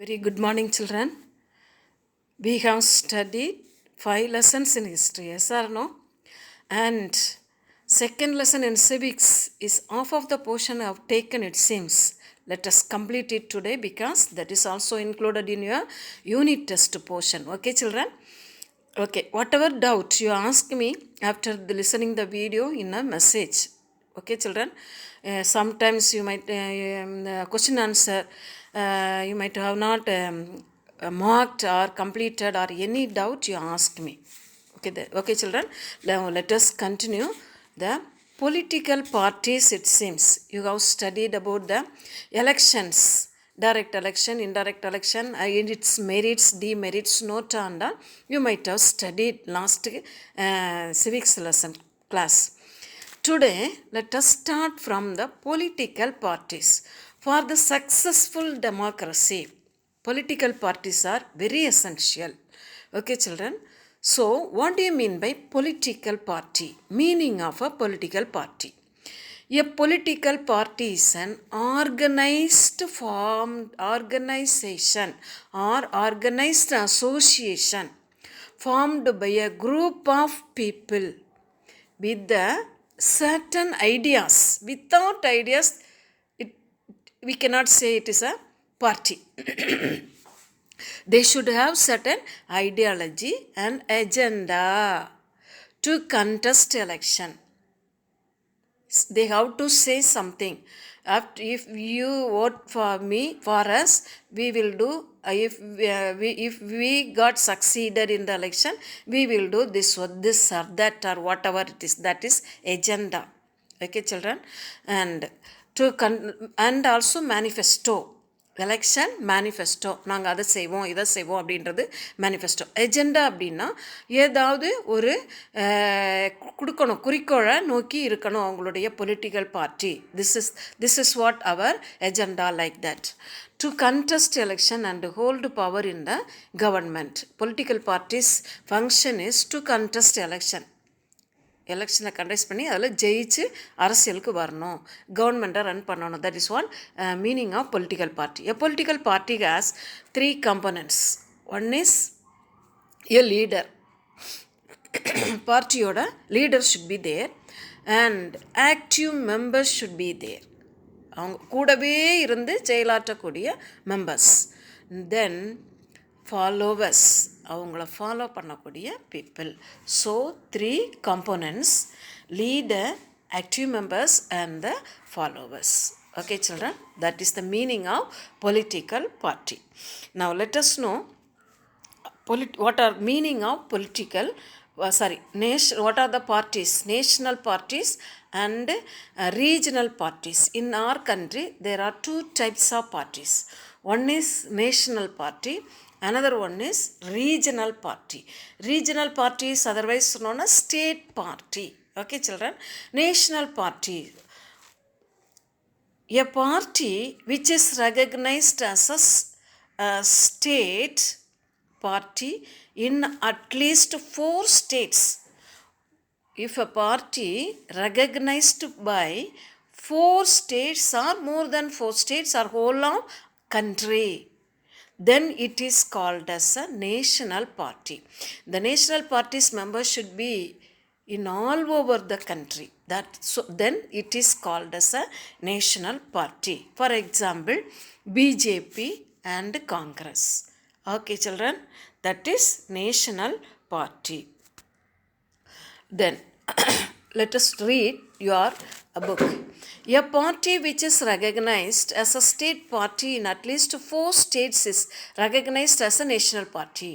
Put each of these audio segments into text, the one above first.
Very good morning, children. We have studied 5 lessons in history, yes or no? And second lesson in civics is half of the portion I have taken, it seems. Let us complete it today because that is also included in your unit test portion. Okay, children? Okay, whatever doubt you ask me after listening the video in a message. Okay, children? Sometimes you might question answer. You might have not marked or completed or any doubt you ask me. Okay, okay, children. Now let us continue the political parties. It seems you have studied about the elections, direct election, indirect election, and its merits, demerits, note and all. You might have studied last civics lesson class. Today, let us start from the political parties. For the successful democracy, political parties are very essential. Okay, children? So, what do you mean by political party? Meaning of a political party. A political party is an organized formed organization or organized association formed by a group of people with the certain ideas. Without ideas, we cannot say it is a party. They should have certain ideology and agenda to contest election. They have to say something. If you vote for me, for us, we will do. If we got succeeded in the election, we will do this or that or whatever it is. That is agenda. Okay, children, and and also manifesto. Election manifesto நாங்கள் அதை செய்வோம் இதை செய்வோம் அப்படின்றது manifesto. எஜெண்டா அப்படின்னா ஏதாவது ஒரு கொடுக்கணும், குறிக்கோளை நோக்கி இருக்கணும் அவங்களுடைய political party. This is what our agenda like that. To contest election and hold power in the government. Political parties function is to contest election. எலெக்ஷனை கண்டக்ட் பண்ணி அதில் ஜெயிச்சு அரசியலுக்கு வரணும், கவர்மெண்ட்டை ரன் பண்ணணும். That is what meaning of political party. A political party has 3 components. One is a leader. பார்ட்டியோட leader should be there and active members should be there. அவங்க கூடவே இருந்து செயலாற்றக்கூடிய மெம்பர்ஸ். தென் ஃபாலோவர்ஸ், அவங்கள ஃபாலோ பண்ணக்கூடிய people. So 3 components: leader, active members and the followers. Okay, children, that is the meaning of political party. Now let us know what are meaning of political what are the parties? National parties and regional parties. In our country there are 2 types of parties. One is national party, another one is regional party. Regional party is otherwise known as state party. Okay, children. National party, a party which is recognized as a state party in at least 4 states. If a party recognized by 4 states or more than 4 states or whole of country, then it is called as a national party. The national party's members should be in all over the country. Then it is called as a national party. For example, BJP and Congress. Okay, children, that is national party. Then let us read your book. A party which is recognized as a state party in at least 4 states is recognized as a national party.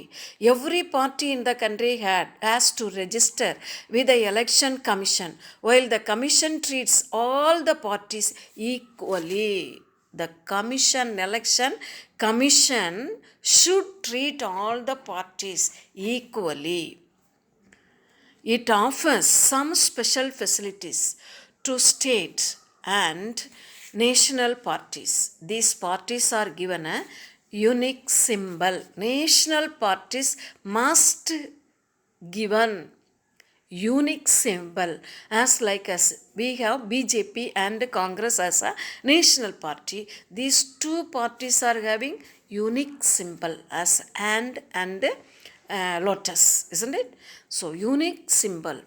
Every party in the country has to register with the election commission, while the commission treats all the parties equally. The election commission should treat all the parties equally. It offers some special facilities to state and national parties. These parties are given a unique symbol. National parties must given unique symbol, as we have BJP and Congress as a national party. These 2 parties are having unique symbol as hand and lotus, isn't it? So, unique symbol.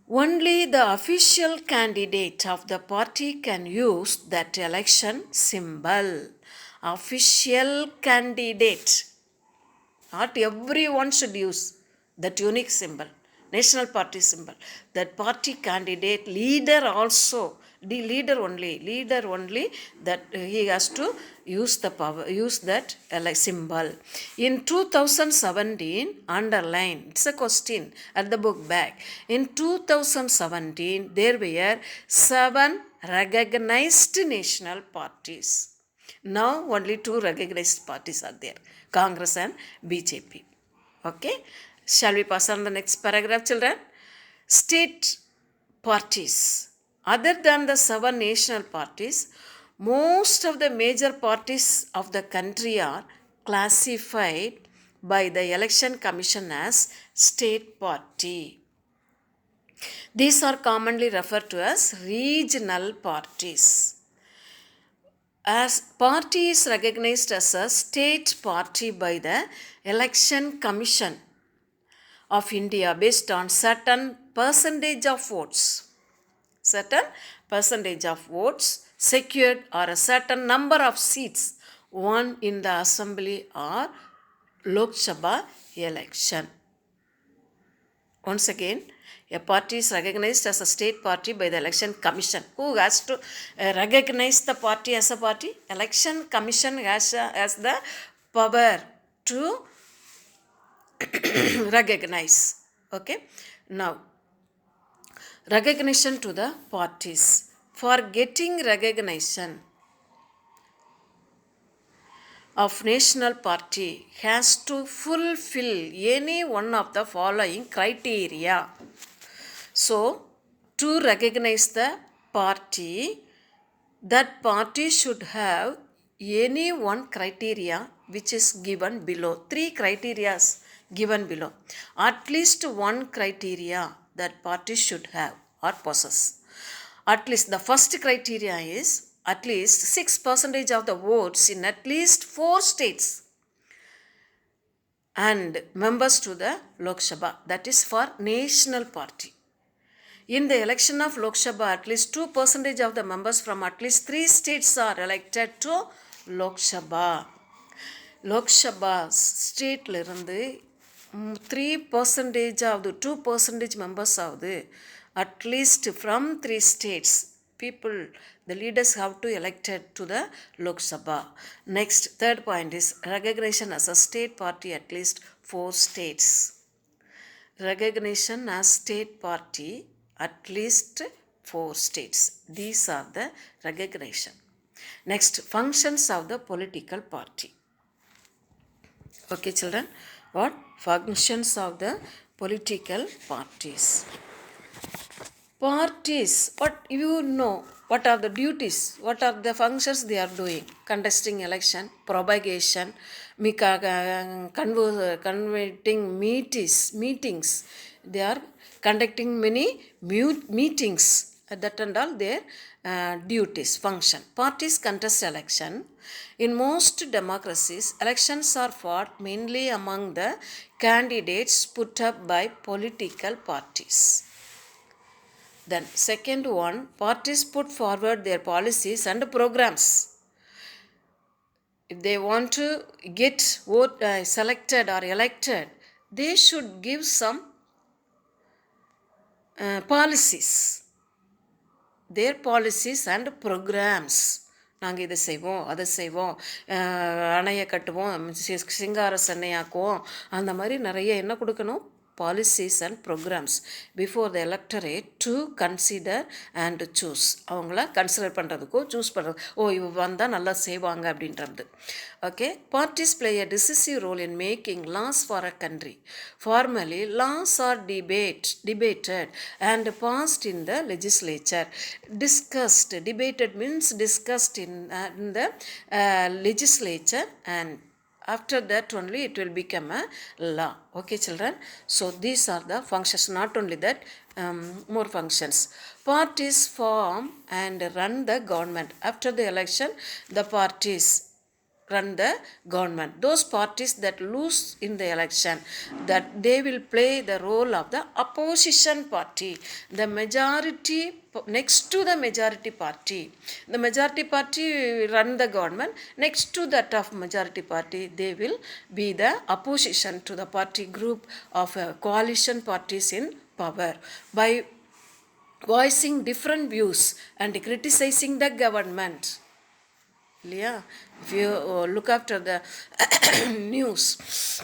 Only the official candidate of the party can use that election symbol. Official candidate. Not everyone should use that unique symbol, national party symbol. That party candidate, leader also, the leader only that he has to use the power, use that symbol. In 2017, underline, it's a question at the book back. In 2017, there were 7 recognized national parties. Now only 2 recognized parties are there, Congress and BJP. Okay, shall we pass on the next paragraph, children? State parties. Other than the 7 national parties, most of the major parties of the country are classified by the Election Commission as state party. These are commonly referred to as regional parties. As party is recognized as a state party by the Election Commission of India based on certain percentage of votes. Certain percentage of votes secured or a certain number of seats won in the assembly or Lok Sabha election. Once again, a party is recognized as a state party by the Election Commission. Who has to recognize the party as a party? Election Commission has the power to recognize. Okay. Now, recognition to the parties. For getting recognition of national party has to fulfill any one of the following criteria. So, to recognize the party, that party should have any one criteria which is given below. 3 criteria given below. At least one criteria that party should have or possess. At least the first criteria is at least 6% of the votes in at least 4 states and members to the Lok Sabha. That is for national party. In the election of Lok Sabha, at least 2% of the members from at least 3 states are elected to Lok Sabha. Lok Sabha state irundhu 3% of the 2% members of the at least from 3 states. People, the leaders have to elected to the Lok Sabha. Next, third point is recognition as a state party at least 4 states. Recognition as state party at least 4 states. These are the recognition. Next, functions of the political party. Okay, children, what? Functions of the political parties. Parties, what you know, what are the duties, what are the functions they are doing? Contesting election, propagation, converting meetings. They are conducting many meetings. That and all their duties, function. Parties contest election. In most democracies, elections are fought mainly among the candidates put up by political parties. Then second one, parties put forward their policies and programs. If they want to get selected or elected, they should give some policies. Their policies and programs. நாங்கள் இதை செய்வோம் அதை செய்வோம் அணையை கட்டுவோம் சிங்கார சென்னையாக்குவோம் அந்த மாதிரி நிறைய என்ன கொடுக்கணும் policies and programs before the electorate to consider and choose. அவங்கள கன்சிடர் பண்ணுறதுக்கோ சூஸ் பண்ணுறது இவ வந்தால் நல்லா செய்வாங்க அப்படின்றது. Okay, parties play a decisive role in making laws for a country. Formally, laws are debated and passed in the legislature. Debated means discussed in the legislature, and after that only it will become a law. Okay, children. So these are the functions. Not only that, more functions. Parties form and run the government. After the election, the parties run the government. Those parties that lose in the election, that they will play the role of the opposition party. The majority, next to the majority party, the majority party run the government. Next to that of majority party, they will be the opposition to the party group of coalition parties in power by voicing different views and criticizing the government. Yeah, if you look after the news,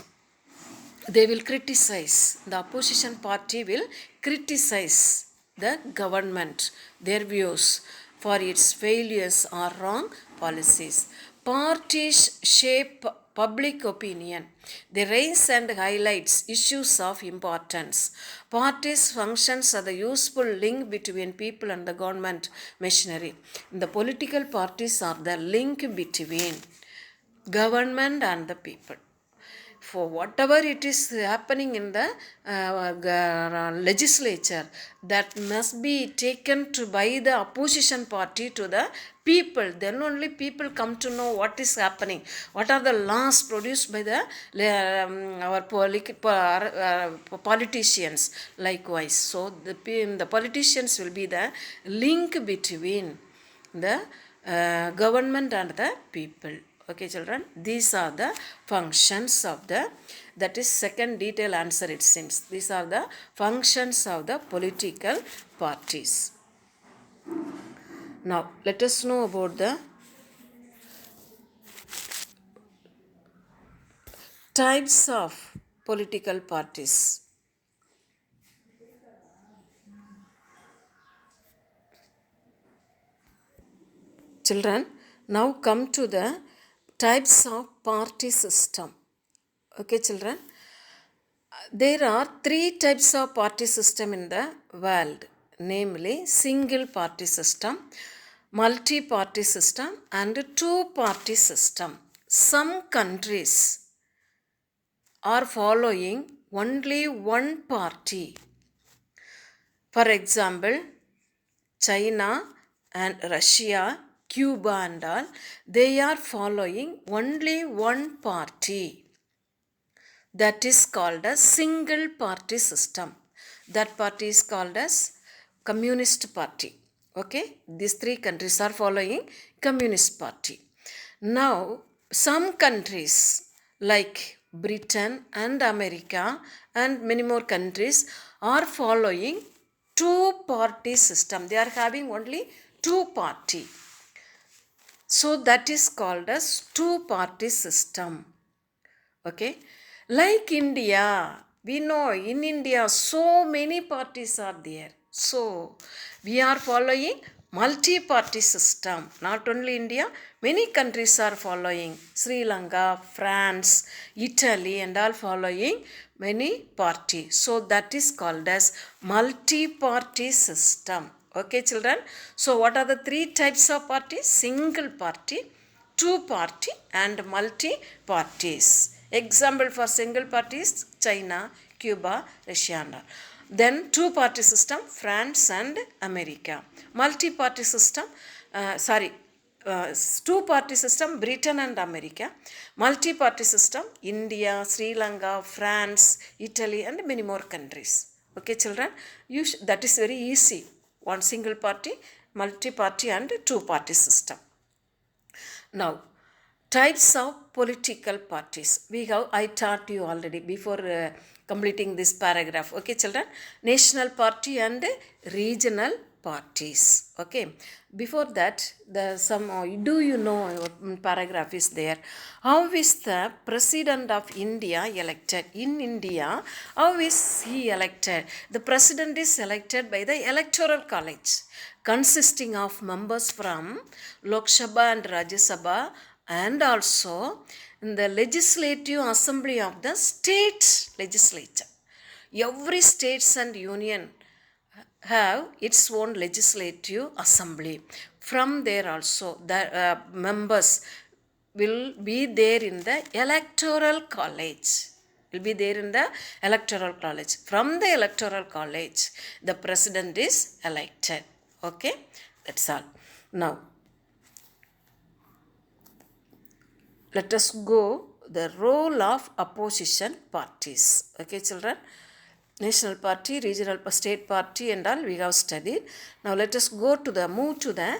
they will criticize, the opposition party will criticize the government, their views for its failures or wrong policies. Parties shape public opinion. They raise and highlights issues of importance. Parties functions are the useful link between people and the government machinery. The political parties are the link between government and the people. For whatever it is happening in the legislature, that must be taken to by the opposition party to the people. Then only people come to know what is happening, what are the laws produced by the our politicians. Likewise, so the politicians will be the link between the government and the people. Okay, children, these are the functions of the, that is second detailed answer it seems. These are the functions of the political parties. Now, let us know about the types of political parties. Children, now come to the types of party system. Okay, children, there are three types of party system in the world, namely single party system, multi-party system and two-party system. Some countries are following only one party. For example, China and Russia, Cuba and all, they are following only one party. That is called a single party system. That party is called as Communist Party. Okay, these three countries are following Communist Party. Now, some countries like Britain and America and many more countries are following two-party system. They are having only two party. So that is called as two-party system. Okay, like India, we know in India so many parties are there. So we are following multi-party system. Not only India, many countries are following. Sri Lanka, France, Italy and all following many party. So that is called as multi-party system. Okay, children. So what are the three types of parties? Single party, two party and multi parties. Example for single parties, China, Cuba, Russia and all. Then two party system, France and America. Multi party system, two party system, Britain and America. Multi party system, India, Sri Lanka, France, Italy and many more countries. Okay, children, that is very easy. One single party, multi party and two party system. Now, types of political parties. I taught you already before completing this paragraph. Okay, children. National party and regional parties. Okay. Before that, do you know what paragraph is there? How is the President of India elected? In India, how is he elected? The President is elected by the Electoral College, consisting of members from Lok Sabha and Rajya Sabha and also in the legislative assembly of the state legislature. Every states and union have its own legislative assembly. From there also the members will be there in the electoral college. Will be there in the electoral college. From the electoral college, the president is elected. Okay, that's all. Now, let us go the role of opposition parties. Okay, children, national party, regional state party and all we have studied. Now let us go to the move to the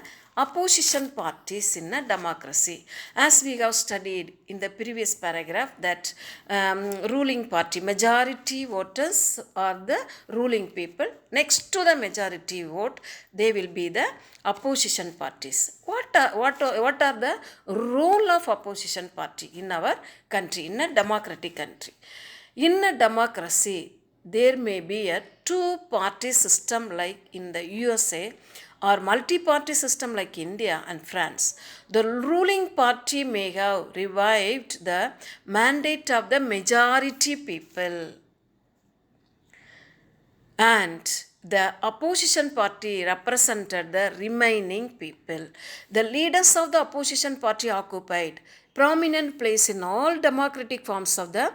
opposition parties in a democracy. As we have studied in the previous paragraph that ruling party, majority voters are the ruling people. Next to the majority vote, they will be the opposition parties. What are the role of opposition party in our country, in a democratic country? In a democracy, there may be a two-party system like in the USA or multi-party system like India and France. The ruling party may have revived the mandate of the majority people, and the opposition party represented the remaining people. The leaders of the opposition party occupied prominent place in all democratic forms of the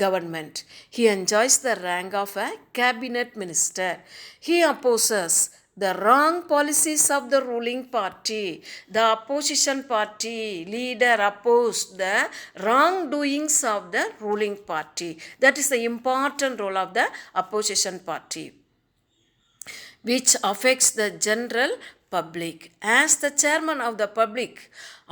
government. He enjoys the rank of a cabinet minister. He opposes the wrong policies of the ruling party. The opposition party leader opposed the wrongdoings of the ruling party. That is the important role of the opposition party, which affects the general public. As the chairman of the Public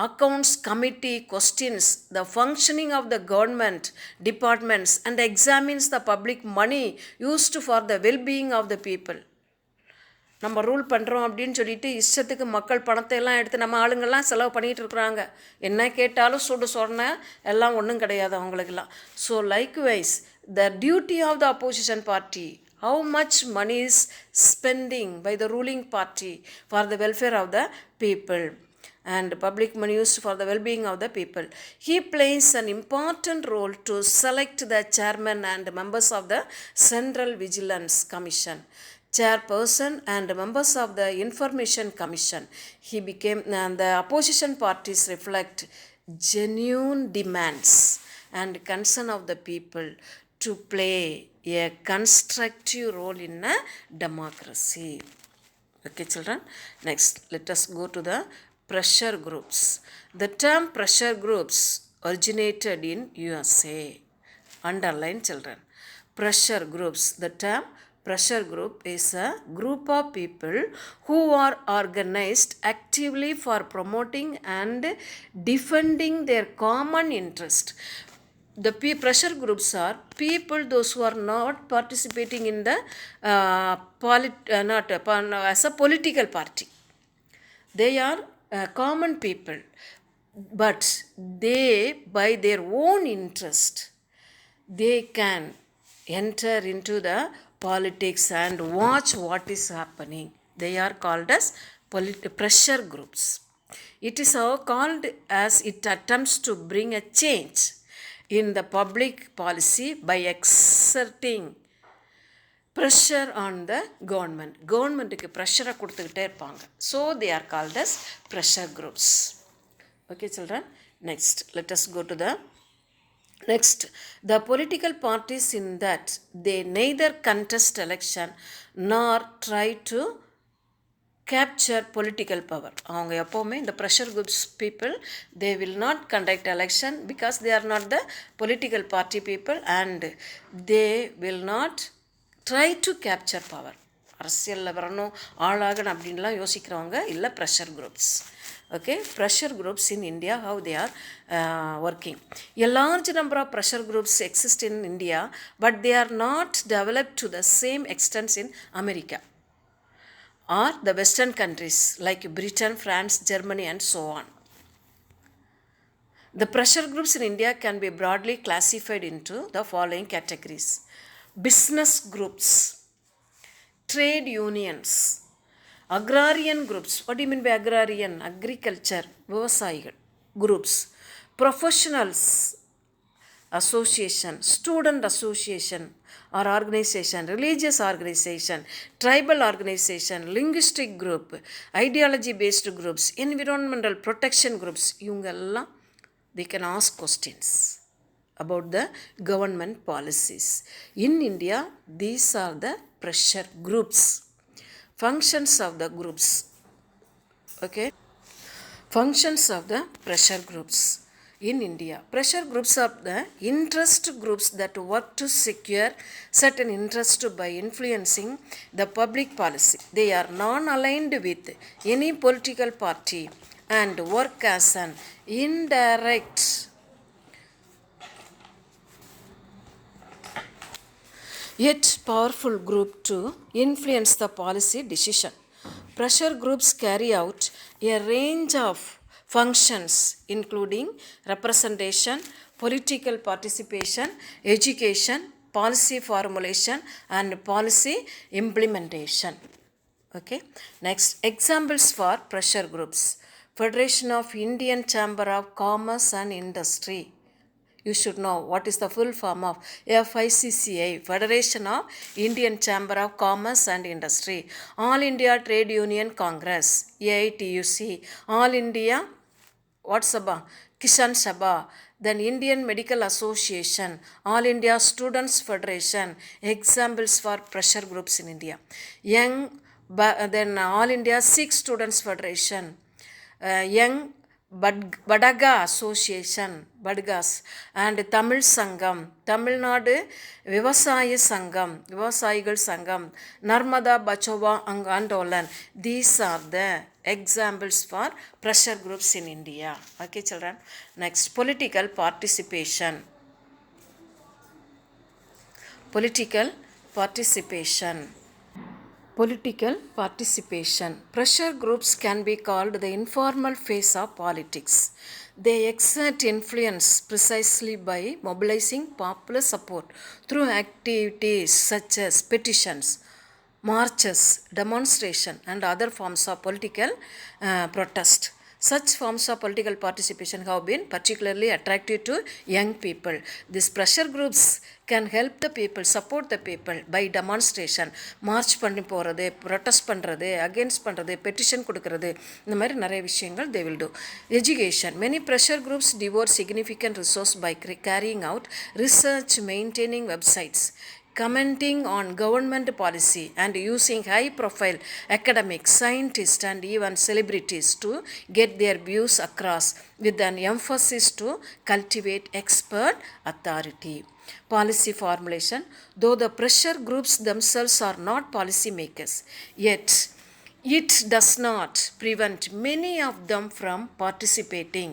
Accounts Committee questions the functioning of the government departments and examines the public money used for the well-being of the people. நம்ம rule பண்ணுறோம் அப்படின்னு சொல்லிட்டு இஷ்டத்துக்கு மக்கள் பணத்தை எல்லாம் எடுத்து நம்ம ஆளுங்கள்லாம் செலவு பண்ணிகிட்டு இருக்கிறாங்க. என்ன கேட்டாலும் சுடு சொன்ன எல்லாம் ஒன்றும் கிடையாது அவங்களுக்கெல்லாம். So likewise the duty of the opposition party, how much money is spending by the ruling party for the welfare of the people and public money used for the well-being of the people. He plays an important role to select the chairman and members of the Central Vigilance Commission, chairperson and members of the Information Commission. He became, and the opposition parties reflect genuine demands and concern of the people to play a constructive role in a democracy. Okay, children. Next, let us go to the pressure groups. The term pressure groups originated in USA. Underline, children. Pressure groups. The term pressure group is a group of people who are organized actively for promoting and defending their common interest. The pressure groups are people, those who are not participating in the as a political party. They are common people, but they, by their own interest, they can enter into the politics and watch what is happening. They are called as pressure groups. It is so called as it attempts to bring a change in the public policy by exerting pressure on the government. Government-க்கு pressure கொடுத்துக்கிட்டே இருப்பாங்க. So they are called as pressure groups. Okay, children. Next, let us go to the next. The political parties in that they neither contest election nor try to capture political power. அவங்க எப்போவுமே இந்த pressure groups people, they will not conduct election because they are not the political party people and they will not try to capture power. அரசியலில் வரணும், ஆளாகணும் அப்படின்லாம் யோசிக்கிறவங்க இல்லை pressure groups. Okay, pressure groups in India, how they are working. A large number of pressure groups exist in India, but they are not developed to the same extent in America or the Western countries like Britain, France, Germany and so on. The pressure groups in India can be broadly classified into the following categories: business groups, trade unions, agrarian groups. What do you mean by agrarian? Agriculture, விவசாயிகள் groups, professionals association, student association or organization, religious organization, tribal organization, linguistic group, ideology based groups, environmental protection groups. இவங்கெல்லாம் they can ask questions about the government policies. In India, these are the pressure groups. Functions of the groups. Okay. Functions of the pressure groups. in India. Pressure groups are the interest groups that work to secure certain interest by influencing the public policy. They are non-aligned with any political party and work as an indirect yet powerful group to influence the policy decision. Pressure groups carry out a range of functions including representation, political participation, education, policy formulation, and policy implementation. Okay. Next, examples for pressure groups. Federation of Indian Chamber of Commerce and Industry. You should know what is the full form of FICCI, Federation of Indian Chamber of Commerce and Industry. All India Trade Union Congress, AITUC. All India, what's Sabha? Kishan Sabha. Then Indian Medical Association, All India Students Federation. Examples for pressure groups in India. Then All India Sikh Students Federation. Young Badaga Association, Badgas, and Tamil Sangam, Tamil Nadu Vivasaya Sangam, Vivasaigal Sangam, Narmada Bachova Andolan. These are the examples for pressure groups in India. Okay, children. Next, political participation. Political participation. Political participation. Pressure groups can be called the informal phase of politics. They exert influence precisely by mobilizing popular support through activities such as petitions, marches, demonstration, and other forms of political protest. Such forms of political participation have been particularly attractive to young people. These pressure groups can help the people, support the people by demonstration, march பண்ணி போகிறது, protest பண்ணுறது, against பண்ணுறது, petition கொடுக்கறது, இந்த மாதிரி நிறைய விஷயங்கள் they will do. Education. Many pressure groups devote significant resource by carrying out research, maintaining websites, commenting on government policy, and using high-profile academics, scientists, and even celebrities to get their views across with an emphasis to cultivate expert authority. Policy formulation. Though the pressure groups themselves are not policy makers, yet it does not prevent many of them from participating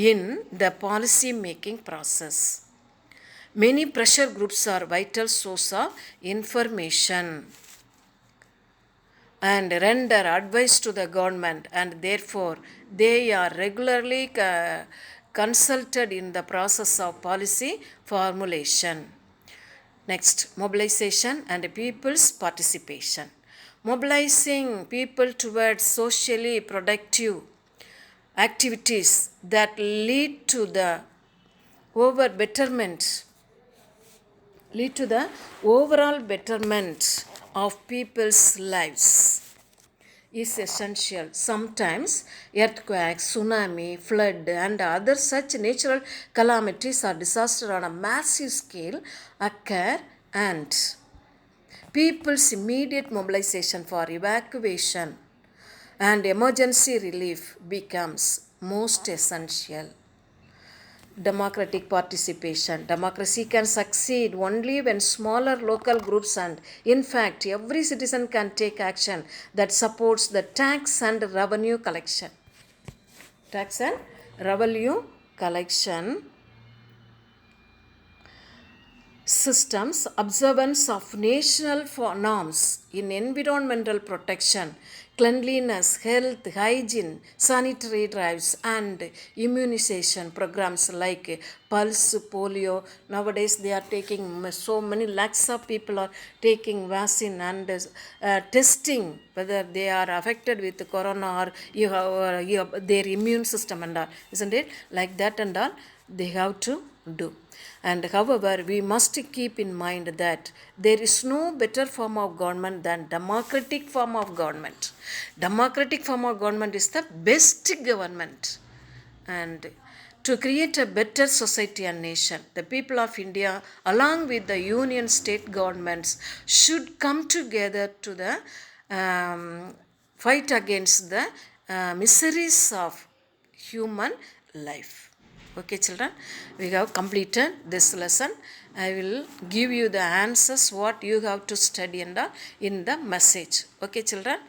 in the policy making process. Many pressure groups are vital source of information and render advice to the government, and therefore they are regularly consulted in the process of policy formulation. Next, mobilization and people's participation. Mobilizing people towards socially productive activities that lead to the overall betterment of people's lives is essential. Sometimes earthquakes, tsunami, flood, and other such natural calamities or disasters on a massive scale occur, and people's immediate mobilization for evacuation and emergency relief becomes most essential. Democratic participation. Democracy can succeed only when smaller local groups and, in fact, every citizen can take action that supports the tax and revenue collection. Tax and revenue collection systems, observance of national norms in environmental protection, cleanliness, health, hygiene, sanitary drives, and immunization programs like pulse, polio. Nowadays they are taking, so many lakhs of people are taking vaccine and testing whether they are affected with corona or you have their immune system and all, isn't it? Like that and all they have to do. And however, we must keep in mind that there is no better form of government than democratic form of government. Democratic form of government is the best government. And to create a better society and nation, the people of India, along with the union state governments, should come together to the fight against the miseries of human life. Okay children, we have completed this lesson. I will give you the answers what you have to study in the message. Okay children.